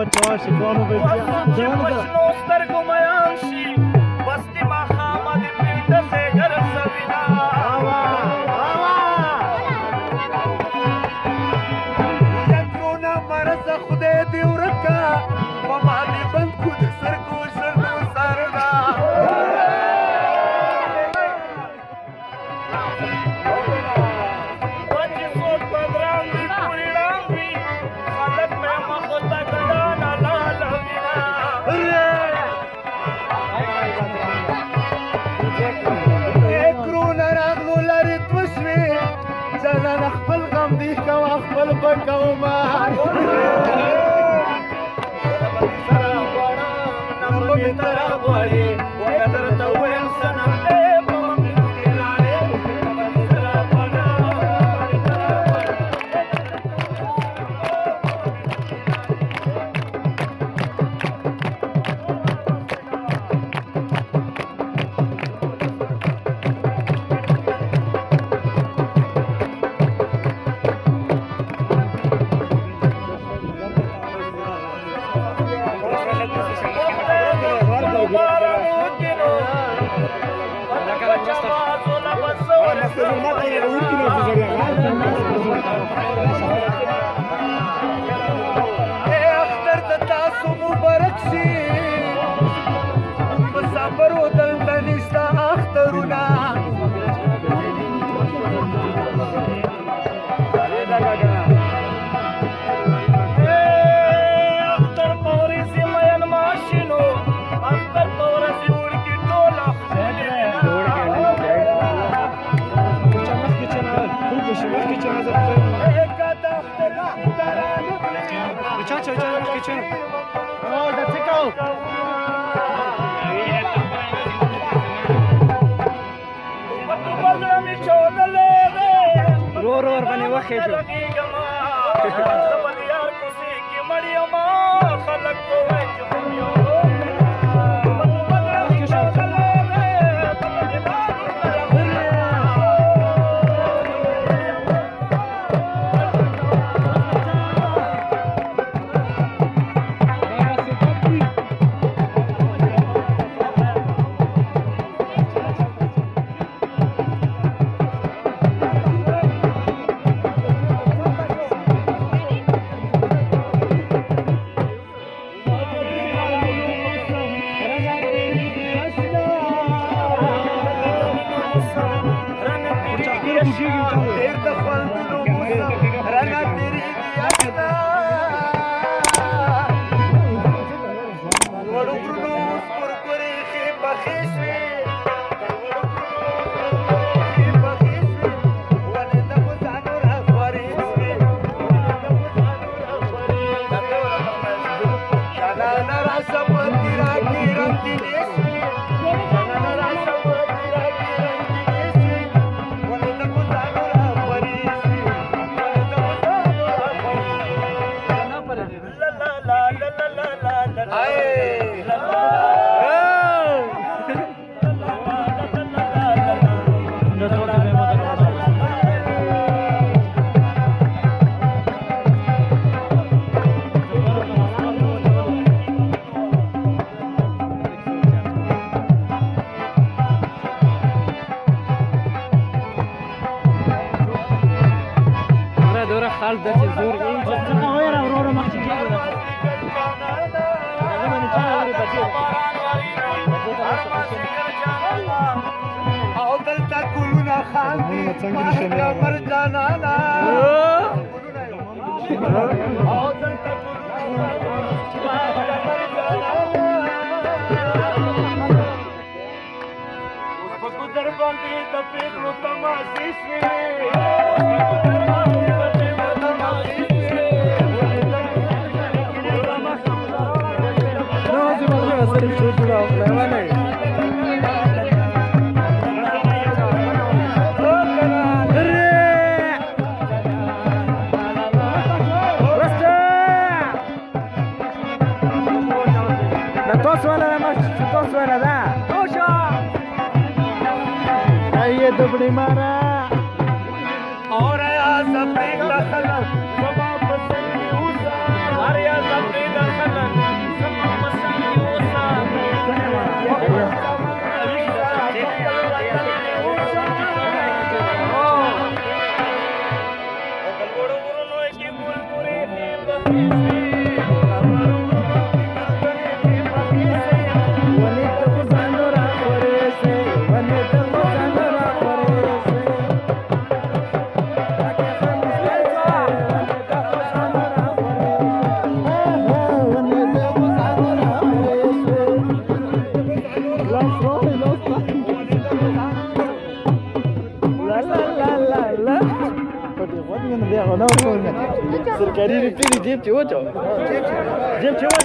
بچا شکوانو به پښنو سترګو میان شي بس د ماښامه د پرېږده سیګر سوینا یکرونه مرزه خدای دې ورکه په ما دې بند کو د سترګو شرنو سرونه چې څوک بدرنګ وي پورې ړنګ وي خلک مې مخو ته ګډانه لاله وینا یکرونه راغلو لرې دوه شوې جانانه خپل غم دې کوه خپل به کومه اختر د تاسو مبارک شي مسافرو دلته نشته اخترونه اختر په ورځې مین ماشینو اختر په ورځې وړکي ټول رور ور باندې وخېږو یار کوسي کې مړی ما خلک کوی چې خو یو ډېر د خوندونو موسم رانه تېرېږي یاسنا لوړو غرونو اوس پرپرې ښې پخې شوې ونې د بوټانو راخورې شوې جانانه راشه په تېرا کې رنګینې شوې جانانه راشه په تېرا کې رنګینې شوې ونې د بوټانو راخورې شوې ونې د بوټانو راخورې دوره خال داسې زور ای چې څنګه وایره وروره مخکې کېږو او دلته ګلونه خاندي ماته مرجانانا او دلته ګلونه ماته مرجانانا اوس په ګودر باندې د پیغلو تماشې شوې دبڑی مارا اور یا سپریک دخل وما پسند اوسا هر یا سپری دخل Serkari itu di jeep cowok. Jeep cowok.